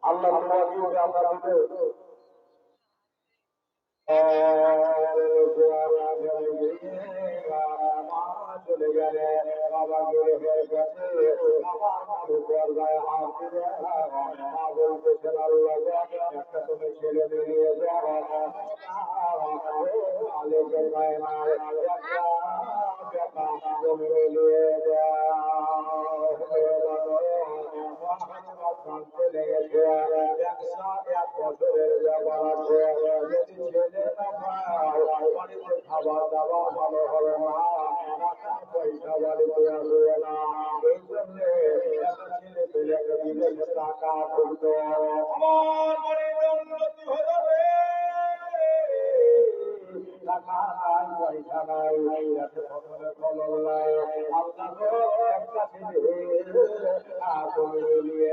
আল্লাহ আমরা চলে গেলে বাবা গেলে হয়ে গেছে বলতেছেন আল্লাহ একটা তুমি ছেলে মিলিয়ে চলে গেছে এক বছরের ব্যাপার আছে যদি ছেলে না পায় বাড়িতে খাবার দাবার ভালো হবে না পয়সা বাড়িতে আসবে না এই জন্য একটা ছেলে পেলে বিদেশে টাকা ঢুকতো আমার বাড়িতে উন্নতি হয়ে যাবে টাকা নাই পয়সা নাই ফসলে ফলন নাই আপনাকে একটা ছেলে নিয়ে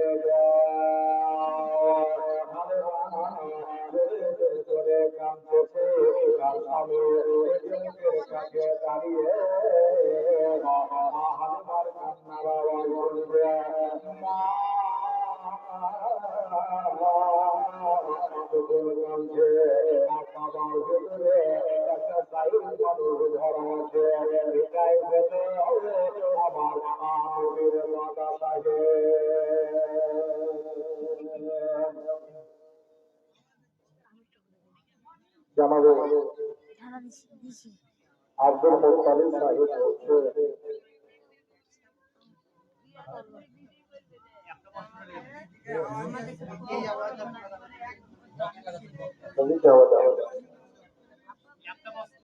করে কাঁদতেছে তার স্বামী কাছে দাঁড়িয়ে হাজার কান্নার আওয়াজ করবে মা বাবার ভেতরে একটা সাইড মানুষ ধরা আছে এটাই ভেতরে আমার নবীর মাতা থাকে জানাবো আব্দুল মুত্তালিব সাহেব হচ্ছে